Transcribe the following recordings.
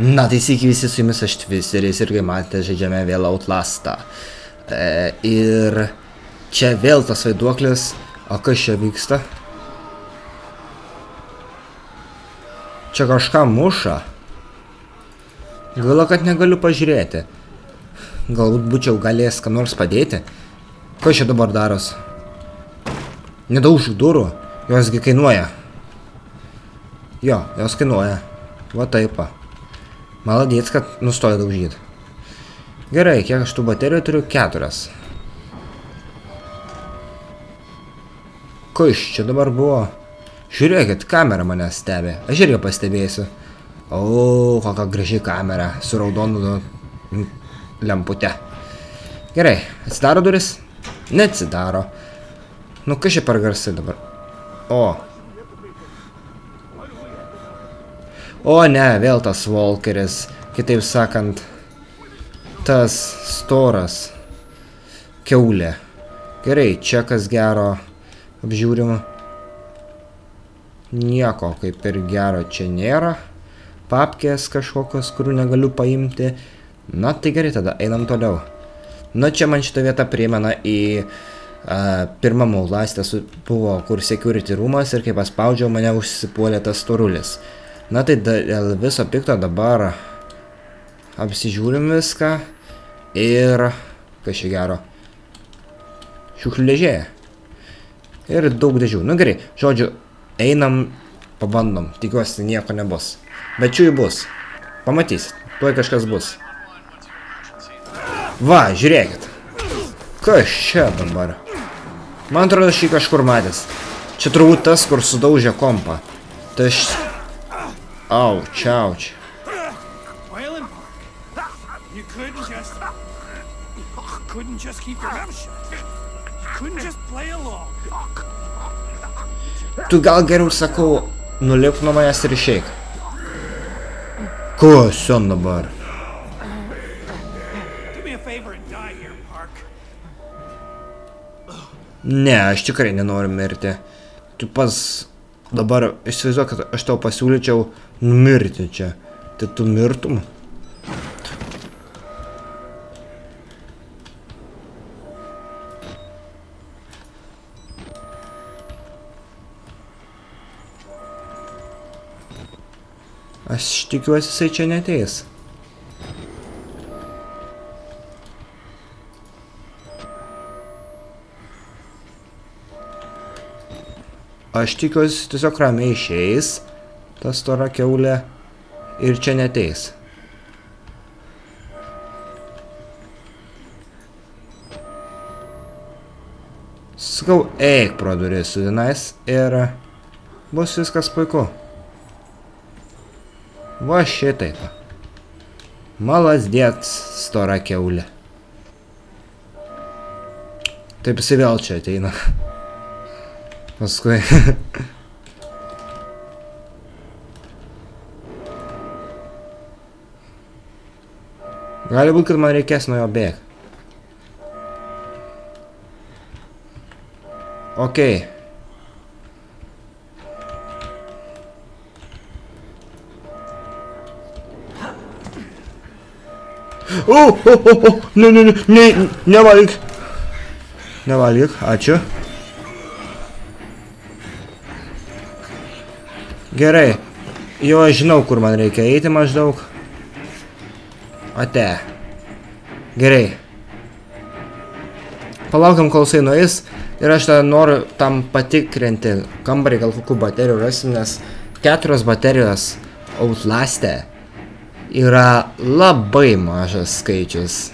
Na, tai sveiki visi, su jumis aš Twisteris ir kaip matėte, žaidžiame vėl Outlastą. Ir čia vėl tas vaiduoklis. O kas čia vyksta? Čia kažką muša. Gaila, kad negaliu pažiūrėti. Galbūt būčiau galėjęs ką nors padėti. Kas čia dabar daros? Nedaužk durų. Josgi kainuoja. Jo, jos kainuoja. Va taip. Maladėts, kad nustoja daužyti. Gerai, kiek aš tų baterijų turiu? 4. Ko iš čia dabar buvo? Žiūrėkit, kamera mane stebi. Aš irgi pastebėsiu. O, kokia graži kamera su raudonu lempute. Gerai, atsidaro duris? Neatsidaro. Nu, kas čia per garsai dabar? O ne, vėl tas Walkeris, kitaip sakant, tas storas kiaulė. Gerai, čia kas gero apžiūrima. Nieko kaip ir gero čia nėra. Papkės kažkokios, kurių negaliu paimti. Na, tai gerai, tada einam toliau. Na, čia man šitą vietą primena į pirmam Outlast'e buvo, kur security rūmas ir kai paspaudžiau, mane užsipuolė tas storulis. Na tai dėl viso pikto dabar apsižiūrim viską ir kas čia gero? Šiukšlių dėžė. Ir daug dėžių. Nu gerai, žodžiu, einam, pabandom. Tikiuosi nieko nebus. Bet čia jų bus. Pamatysit, tuoj kažkas bus. Va, žiūrėkit. Kas čia dabar? Man atrodo, šį kažkur matęs. Čia turbūt tas, kur sudaužė kompą. Tai aš... Ouch, ouch. Tu gal geriau sakau, nulipk nuo manęs ir išeik. Ko sen dabar? Ne, aš tikrai nenoriu mirti. Tu pas... Dabar įsivaizduok, kad aš tau pasiūlyčiau numirti čia. Tai tu mirtum? Aš tikiuosi, jisai čia neateis. Aš tikiuosi, tiesiog ramiai išeis, ta stora kiaulė, ir čia neteis. Sakau, eik pro duris su vienais ir bus viskas puiku. Va šitaip. Malasdėts, stora kiaulė. Taip jisai vėl čia ateina. Paskui. Gali būt, kad man reikės nuo jo bėgti. Okei. Nevalgyk. Nevalgyk, ačiū. Gerai, jau aš žinau, kur man reikia eiti maždaug. Ate. Gerai. Palaukiam, kol jisai nueis. Ir aš noriu tam patikrinti kambarį, gal kokių baterijų rasim, nes 4 baterijos Outlast'e yra labai mažas skaičius.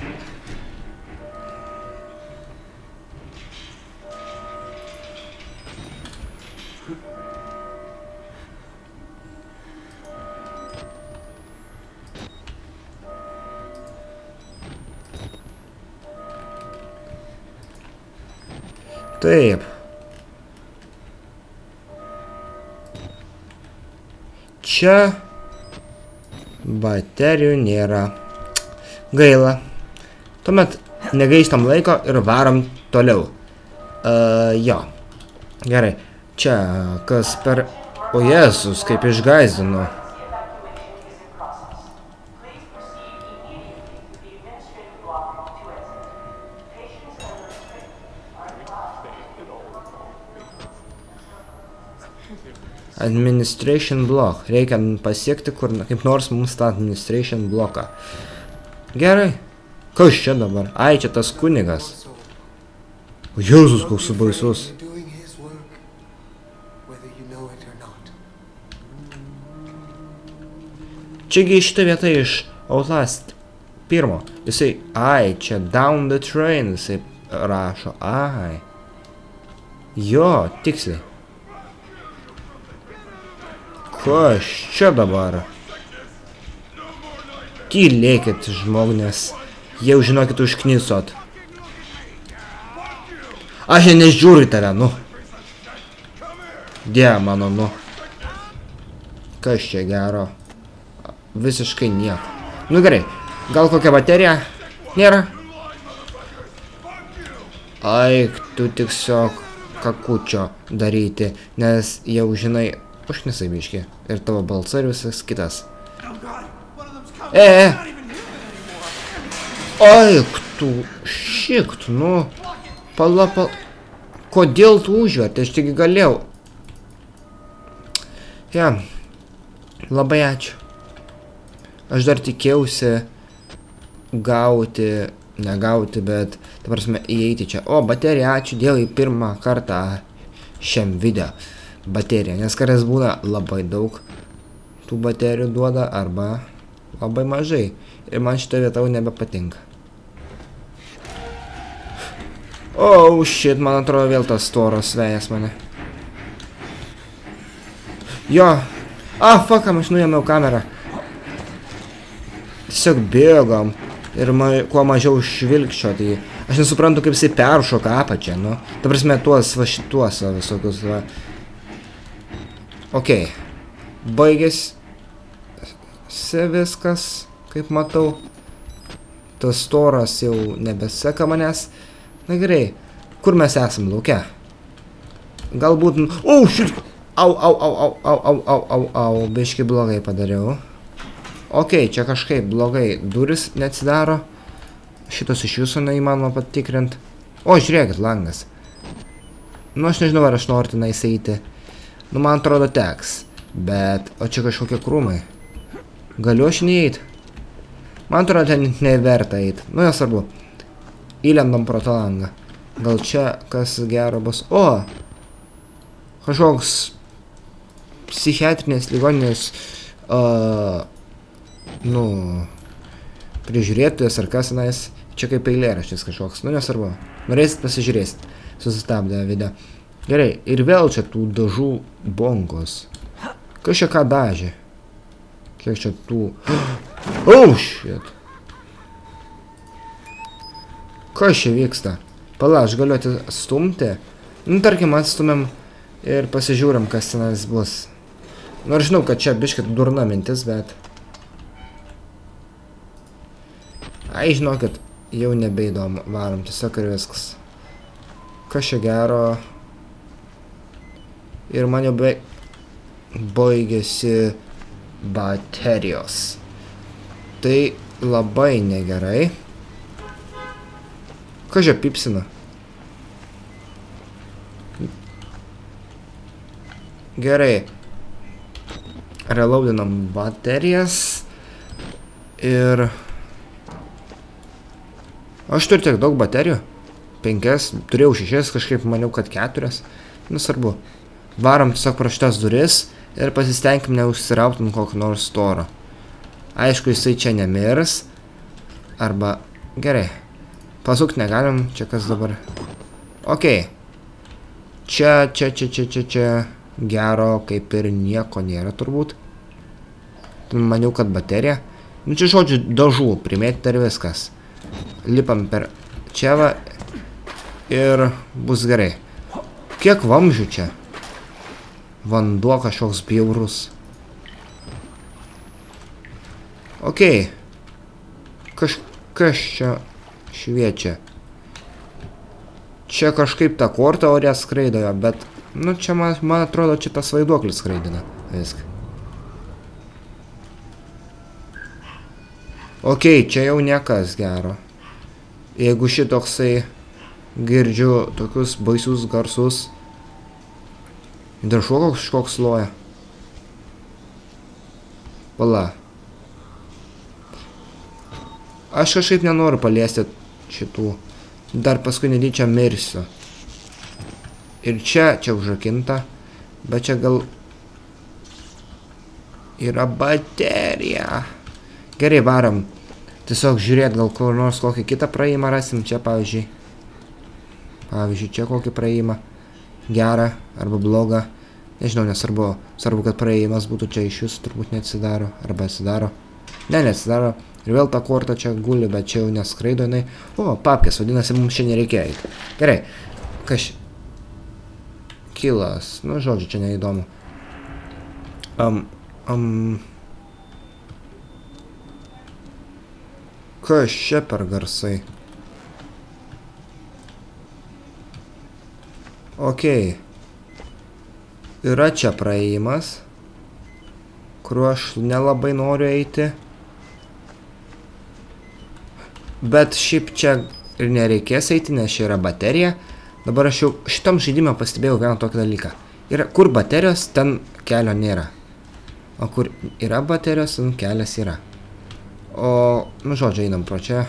Taip. Čia baterijų nėra. Gaila. Tuomet negaištam laiko ir varom toliau. Jo. Gerai. Čia kas per... O Jėzus, kaip išgaizdinu. Administration block. Reikia pasiekti kur kaip nors mums tą administration bloką. Gerai. Kas čia dabar? Ai, čia tas kunigas. O Jėzus, koks baisus. Čiagi šitą vietą iš Outlast 1. Jisai, ai, čia down the train, jisai rašo, ai. Jo, tiksliai. Kas čia dabar? Tylėkit, žmognės. Jau žinokit užknisot. Aš nežiūriu tave, nu. Dieve mano, nu. Kas čia gero? Visiškai nieko. Nu gerai, gal kokia baterija? Nėra? Aik, tu tiesiog kakučio daryti, nes jau žinai, užknisai biški. Ir tavo balsas ir visas kitas. Aik, tu šikt, nu. Pala. Kodėl tu užvertė? Aš tik galėjau. Ja, labai ačiū. Aš dar tikėjausi gauti, negauti, bet, ta prasme, įeiti čia. O, baterija, ačiū Dievui, pirmą kartą šiam video. Baterija, nes kartais būna labai daug tų baterijų duoda, arba labai mažai. Ir man šitą vietą jau nebepatinka. Oh, shit, man atrodo vėl tas storas vejas mane. Jo. Fuckam, aš nuėmiau kamerą. Tiesiog bėgom. Ir kuo mažiau švilkščioti. Aš nesuprantu, kaip jisai peršoka apačią, nu. Ta prasme, tuos, va šituos visokius, va. Okei. Baigėsi viskas, kaip matau. Tas storas jau nebeseka manęs. Na gerai, kur mes esam lauke? Galbūt... Šit! Au, biški blogai padariau. Okei, čia kažkaip blogai duris neatsidaro. Šitos iš jūsų neįmanoma patikrinti. O, žiūrėkit, langas. Nu, aš nežinau, ar aš noriu tenais eiti. Nu, man atrodo teks. Bet, o čia kažkokie krūmai. Galiu aš neįti? Man atrodo, ten neverta eiti. Nu, nesvarbu. Įlendam pro tą langą. Gal čia kas gero bus? O! Kažkoks psichiatrinės ligoninės prižiūrėtojas ar kas tenais. Čia kaip eilėraštis kažkoks. Nu, nesvarbu. Norėsit pasižiūrėsit. Susistabdė video. Gerai. Ir vėl čia tų dažų bonkos. Kas čia ką dažė? Kiek čia tų... Shit. Kas čia vyksta? Pala, aš galiu atstumti. Nu, tarkim, atstumėm ir pasižiūrim, kas tenais bus. Nors žinau, kad čia biškit durna mintis, bet... Ai, žinokit, jau nebeįdomu. Varom, tiesiog ir viskas. Kas čia gero? Ir man jau baigėsi baterijos. Tai labai negerai. Kas čia pipsina? Gerai. Reloadinam baterijas. Ir... Aš turiu tiek daug baterijų. 5, turėjau 6, kažkaip maniau, kad 4. Nesvarbu. Varom tiesiog pro šitas duris ir pasistengim neužsirauti ant kokio nors storo. Aišku, jisai čia nemirs. Arba... Gerai. Pasukti negalim, čia kas dabar. Okei. Čia gero kaip ir nieko nėra turbūt. Maniau, kad baterija. Nu čia žodžiu dažų, primėti ir viskas. Lipam per čia va. Ir bus gerai. Kiek vamzdžių čia? Vanduo kažkoks bjaurus. Okei. Kas čia šviečia? Čia kažkaip ta korta ore skraidojo, bet... Nu, čia man atrodo, čia tas vaiduoklis skraidina. Viską. Okei, čia jau niekas gero. Jeigu šitoksai girdžiu tokius baisius garsus. Dar šuo kažkoks loja. Pala. Aš kažkaip nenoriu paliesti šitų. Dar paskui netyčia mirsiu. Ir čia užrakinta. Bet čia gal... Yra baterija. Gerai, varom. Tiesiog žiūrėt, gal kur nors kokį kitą praėjimą rasim. Čia, pavyzdžiui. Pavyzdžiui, čia kokį praėjimą. Gerą arba blogą. Nežinau, nesvarbu. Svarbu, kad praėjimas būtų čia iš jūsų. Turbūt neatsidaro. Arba atsidaro. Ne, neatsidaro. Ir vėl ta korta čia guli, bet čia jau neskraido jinai. O, papkės, vadinasi, mums čia nereikia eiti. Gerai. Kas... Kilas. Nu, žodžiu, čia neįdomu. Kas čia per garsai? Okei. Yra čia praėjimas, kuriuo aš nelabai noriu eiti. Bet šiaip čia ir nereikės eiti, nes čia yra baterija. Dabar aš jau šitam žaidimą pastebėjau vieną tokį dalyką. Kur baterijos, ten kelio nėra. O kur yra baterijos, ten kelias yra. O, nu žodžiu, einam pro čia.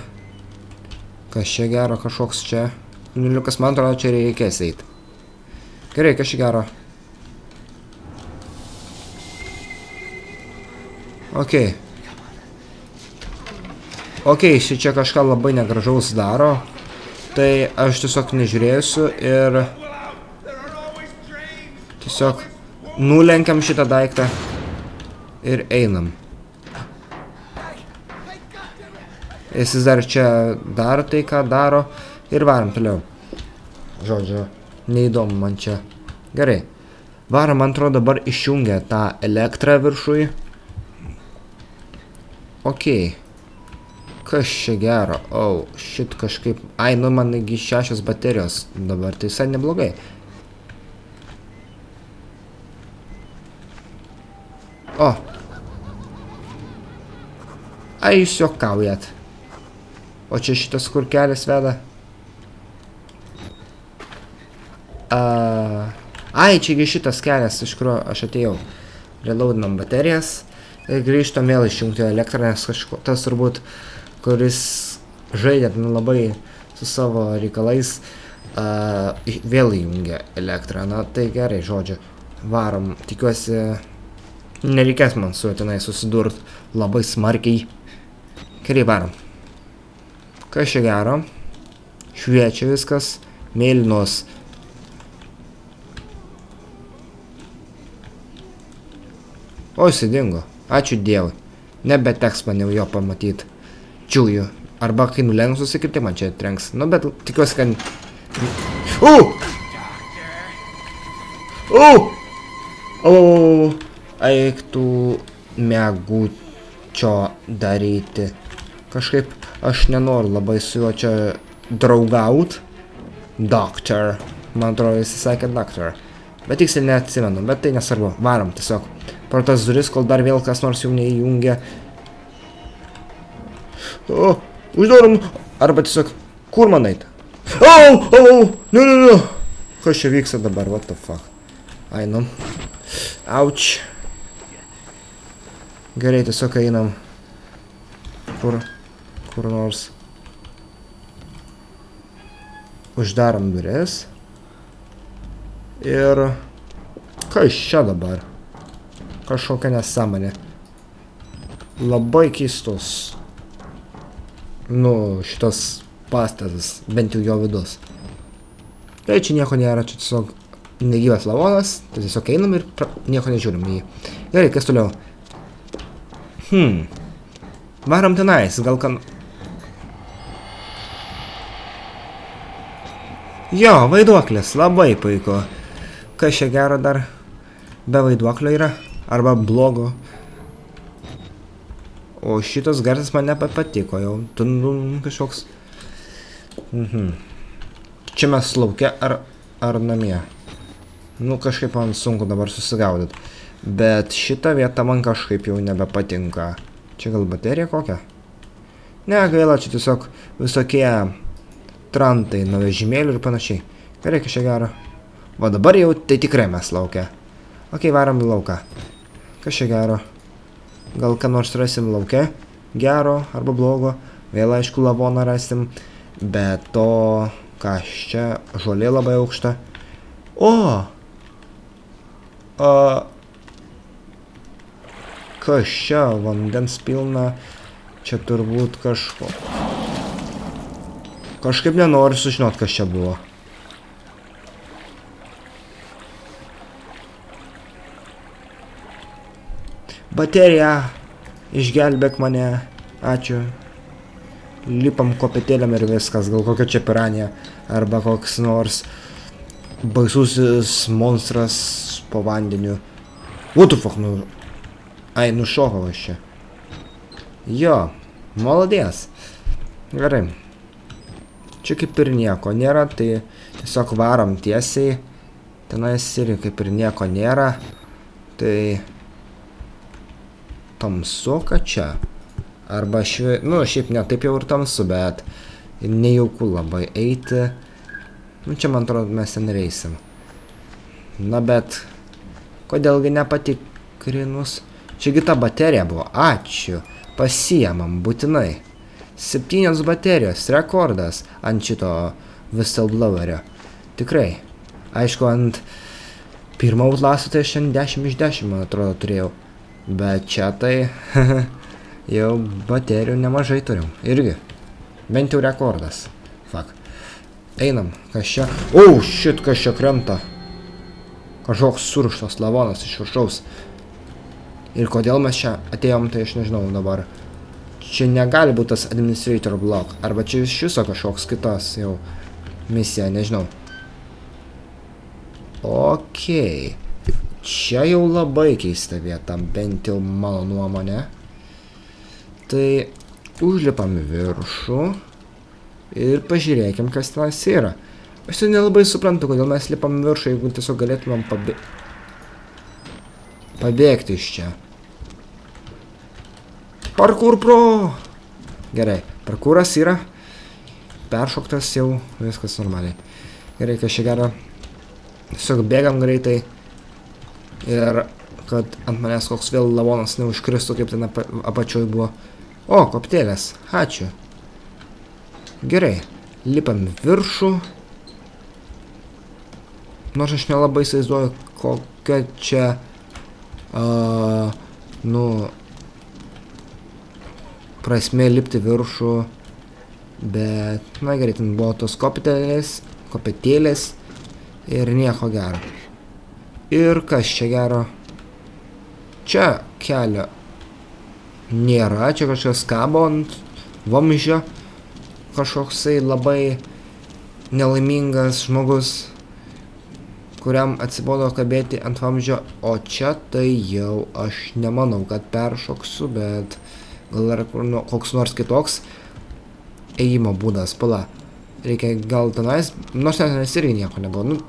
Kas čia gero, kažkoks čia. Nuliukas, man atrodo, čia reikės eiti. Gerai, kas čia gero. Okei. Okei, čia kažką labai negražaus daro. Tai aš tiesiog nežiūrėsiu ir... Tiesiog nulenkiam šitą daiktą. Ir einam. Jis dar čia daro tai, ką daro. Ir varam toliau. Žodžiu, neįdomu man čia. Gerai. Varam, man atrodo, dabar išjungia tą elektrą viršui. Okei. Kas čia gero? O, šit kažkaip... Ai, nu man 6 baterijos dabar. Tai visai neblogai. O. Ai, jūs juokaujat. O čia šitas kur kelias veda? Ai, čiagi šitas kelias, iš kurio aš atėjau. Reloadinam baterijas. Ir grįžtam vėl išjungti elektrą, nes kažko... Tas turbūt, kuris žaidėt labai su savo reikalais, vėl įjungia elektrą. Na, tai gerai, žodžiu. Varom. Tikiuosi, nereikės man su tenai susidurt labai smarkiai. Gerai, varom. Kas čia gero? Šviečia viskas. Mėlynos. O, jis dingo. Ačiū Dievui. Nebeteks man jau jo pamatyti. Čiūju. Arba kai nulenksiu susikirti, man čia trenks. Nu, bet tikiuosi, kad... Eik tu mėgučio daryti. Kažkaip aš nenoriu labai su juo čia draugaut. Doctor. Man atrodo, jis sakė doctor. Bet tiksliai neatsimenu, bet tai nesvarbu. Varom tiesiog. Pro tas duris, kol dar vėl kas nors jau neįjungia. O, uždarom. Arba tiesiog, kur man eit? Nu. Kas čia vyksta dabar, what the fuck? Ai, nu. Auč. Gerai, tiesiog einam. Kur nors. Uždarom duris. Ir... Kas čia dabar? Kažkokia nesąmonė. Labai keistos. Nu, šitas pastatas, bent jau jo vidus. Tai čia nieko nėra, čia tiesiog negyvas lavonas. Tai tiesiog einam ir nieko nežiūrim į jį. Gerai, kas toliau? Varom tenais, gal kan... Jo, vaiduoklis, labai puiku. Kas čia gero dar be vaiduoklio yra? Arba blogo. O šitas garsas man nepatiko jau. Tundum kažkoks. Čia mes lauke ar namie? Nu kažkaip man sunku dabar susigaudyt. Bet šita vieta man kažkaip jau nebepatinka. Čia gal baterija kokia? Ne, gaila, čia tiesiog visokie trantai nuo vežimėlių ir panašiai. Gerai, kas čia gero. Va dabar jau tai tikrai mes laukia. Ok, varom į lauką. Kas čia gero? Gal ką nors rasim lauke gero arba blogo. Vėl aišku lavoną rasim. Bet to, kas čia, žolė labai aukšta. O! Kas čia, vandens pilna. Čia turbūt kažko. Kažkaip nenoriu sužinot, kas čia buvo. Baterija! Išgelbėk mane. Ačiū. Lipam kopėtėlėm ir viskas. Gal kokia čia piranija. Arba koks nors baisusis monstras po vandeniu. What the fuck, nu... Ai, nušokau aš čia. Jo, maladės. Gerai. Čia kaip ir nieko nėra, tai tiesiog varom tiesiai. Tenais ir kaip ir nieko nėra. Tai... Tamsu, kad čia. Arba nu, šiaip ne taip jau ir tamsu, bet nejauku labai eiti. Nu, čia man atrodo mes ten reisim. Na, bet kodėlgi nepatikrinus? Čiagi ta baterija buvo. Ačiū. Pasiemam būtinai. 7 baterijos. Rekordas ant šito whistleblowerio. Tikrai. Aišku, ant pirmo outlaso tai šiandien 10 iš 10, man atrodo, turėjau. Bet čia tai jau baterijų nemažai turim. Irgi. Bent jau rekordas. Fuck. Einam. Kas čia? Oh, shit, kas čia krenta. Kažkoks surštas lavonas iš viršaus. Ir kodėl mes čia atėjom, tai aš nežinau dabar. Čia negali būti tas administrator block. Arba čia iš viso kažkoks kitas jau misija, nežinau. Okei. Čia jau labai keista vieta, bent jau mano nuomonė. Tai užlipam į viršų ir pažiūrėkim, kas tenais yra. Aš tai nelabai suprantu, kodėl mes lipam į viršų, jeigu tiesiog galėtumėm pabėgti iš čia. Parkour pro! Gerai, parkouras yra. Peršoktas jau, viskas normaliai. Gerai, kas čia gero. Tiesiog bėgam greitai. Ir kad ant manęs koks vėl lavonas neužkristų, kaip ten apačioj buvo. O, koptėlės. Ačiū. Gerai. Lipam viršų. Nors aš nelabai įsivaizduoju, kokia čia... nu... prasmė lipti viršų. Bet... Na gerai, ten buvo tos kopėtėlės. Ir nieko gero. Ir kas čia gero? Čia kelio nėra, čia kažkas kabo ant vamzdžio. Kažkoksai labai nelaimingas žmogus, kuriam atsibodo kabėti ant vamzdžio. O čia tai jau aš nemanau, kad peršoksiu, bet gal yra koks nors kitoks ėjimo būdas. Pala, reikia gal tenais, nors tenais irgi nieko nebuvo. Nu,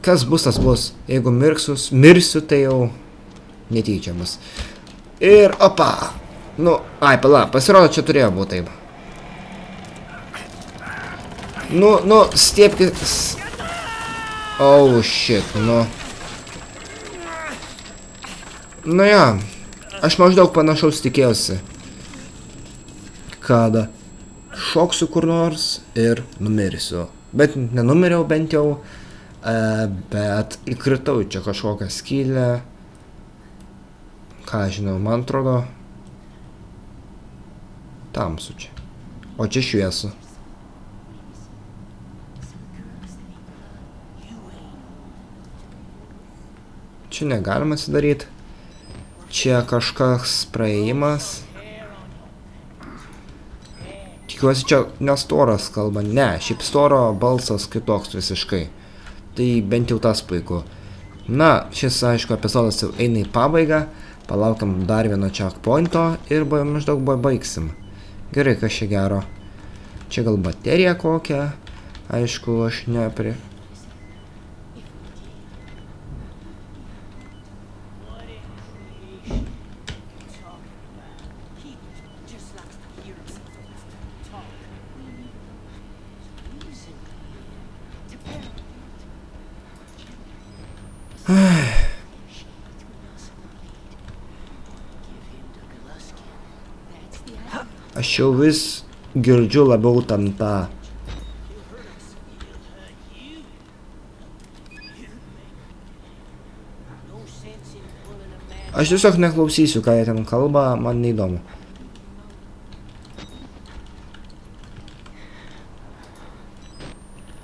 kas bus, tas bus. Jeigu mirsiu, tai jau netyčia bus. Ir opa! Nu, ai, pala, pasirodo, čia turėjo būti taip. Nu, stiepkis. Oh, shit, nu. Nu, ja. Aš maždaug panašaus tikėjausi. Kad šoksiu kur nors ir numirsiu. Bet nenumiriau bent jau. Bet įkritau čia kažkokią skylę. Ką žinau, man atrodo tamsu čia. O čia šviesu. Čia negalima atsidaryti. Čia kažkas praėjimas. Tikiuosi čia nestoras kalba. Ne, šiaip storo balsas kitoks visiškai. Tai bent jau tas puiku. Na, šis, aišku, epizodas jau eina į pabaigą. Palaukiam dar vieno checkpointo ir maždaug baigsim. Gerai, kas čia gero. Čia gal baterija kokia. Aišku, aš nepri... Aš jau vis girdžiu labiau tam tą. Aš tiesiog neklausysiu, ką jie ten kalba, man neįdomu.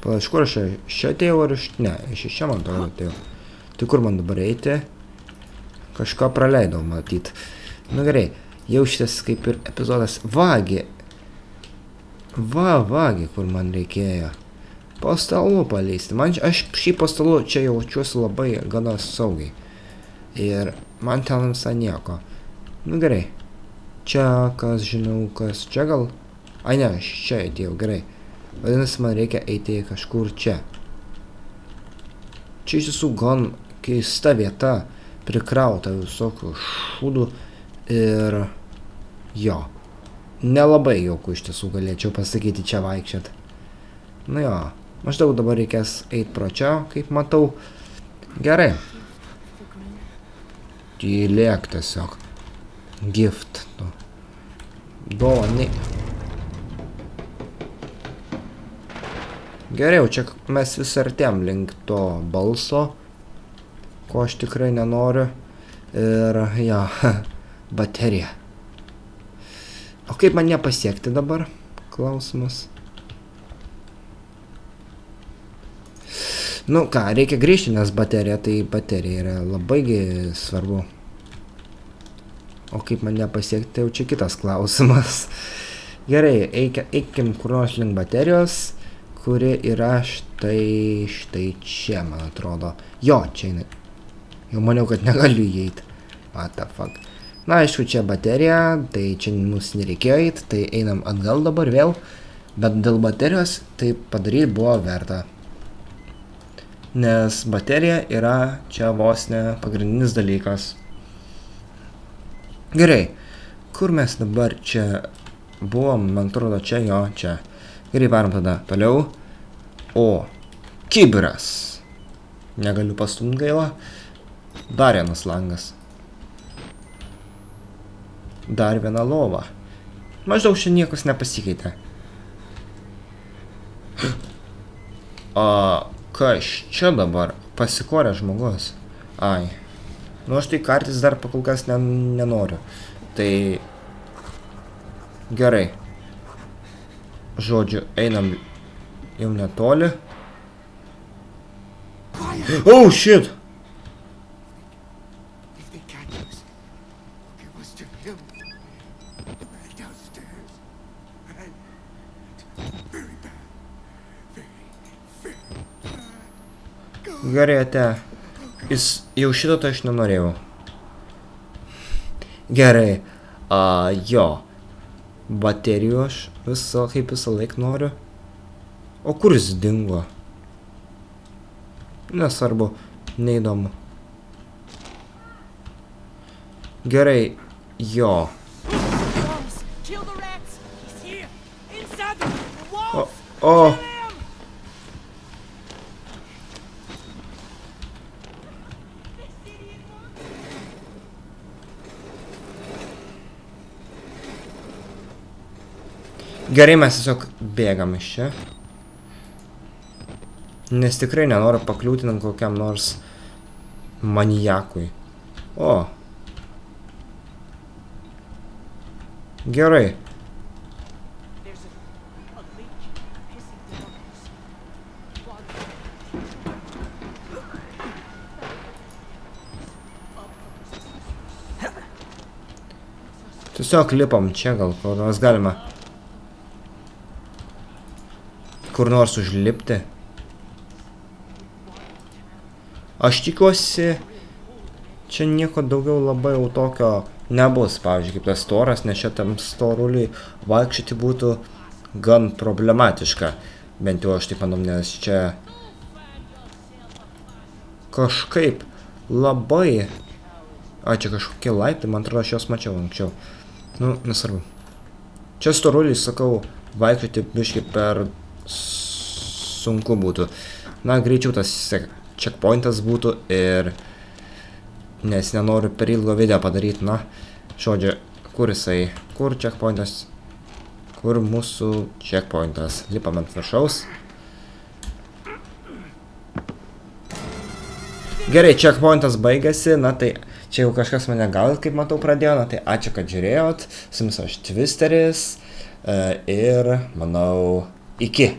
Pala, iš kur aš čia atėjau ar iš... Ne, iš čia man atrodo atėjau. Tai kur man dabar eiti? Kažką praleidau, matyt. Na gerai, jau šitas kaip ir epizodas. Vagi, kur man reikėjo. Po stalu paleisti. Aš šį po stalu čia jaučiuosi labai gana saugiai. Ir man ten visai nieko. Nu gerai. Čia kas, žinau, kas čia gal? Ai ne, aš čia atėjau, gerai. Vadinasi, man reikia eiti kažkur čia. Čia iš tiesų gan keista vieta, prikrauta visokių šūdų ir jo. Nelabai jauku iš tiesų galėčiau pasakyti čia vaikščiat. Nu jo, maždaug dabar reikės eiti pro čia, kaip matau. Gerai. Tylėk tiesiog. Gift. Dovanai. Gerai, čia mes vis artėm link to balso, ko aš tikrai nenoriu. Ir, ja, baterija. O kaip man ją pasiekti dabar? Klausimas. Nu ką, reikia grįžti, nes baterija yra labai svarbu. O kaip man ją pasiekti, tai jau čia kitas klausimas. Gerai, eikim kur nors link baterijos, kuri yra štai čia, man atrodo. Jo, čia jinai. Jau maniau, kad negaliu įeiti. What the fuck. Na, aišku, čia baterija, tai čia mums nereikėjo eiti, tai einam atgal dabar vėl. Bet dėl baterijos tai padaryti buvo verta. Nes baterija yra čia vos ne pagrindinis dalykas. Gerai, kur mes dabar čia buvom, man atrodo čia, jo, čia. Gerai, varom tada toliau. O, kibiras. Negaliu pastumti gaila. Dar vienas langas. Dar viena lova. Maždaug čia niekas nepasikeitė. Kas čia dabar? Pasikorė žmogus. Ai. Nu, aš tai kartis dar kol kas nenoriu. Tai... Gerai. Žodžiu, einam jau netoli. Oh, shit! Gerai, ate. Jau šito tai aš nenorėjau. Gerai. Jo. Baterijų aš kaip visą laik noriu. O kur jis dingo? Nesvarbu. Neįdomu. Gerai. Jo. O. Gerai, mes tiesiog bėgam iš čia. Nes tikrai nenoriu pakliūti ant kokiam nors manijakui. O. Gerai. Tiesiog lipam čia, gal kur nors galima kur nors užlipti. Aš tikiuosi, čia nieko daugiau labai jau tokio nebus, pavyzdžiui, kaip tas storas, nes čia tam storuliui vaikščioti būtų gan problematiška. Bent jau aš taip manau, nes čia kažkaip labai... čia kažkokie laiptai, man atrodo, aš jos mačiau anksčiau. Nu, nesvarbu. Čia storuliui, sakau, vaikščioti biškai per sunku būtų. Na, greičiau tas checkpointas būtų ir... Nes nenoriu per ilgo video padaryti, na. Žodžiu, kur jisai? Kur checkpointas? kur mūsų checkpointas. Lipam ant viršaus. Gerai, checkpointas baigėsi, na tai čia jau kažkas mane gal, kaip matau, pradėjo, na tai ačiū, kad žiūrėjot. Su jumis aš Twisteris ir manau, iki.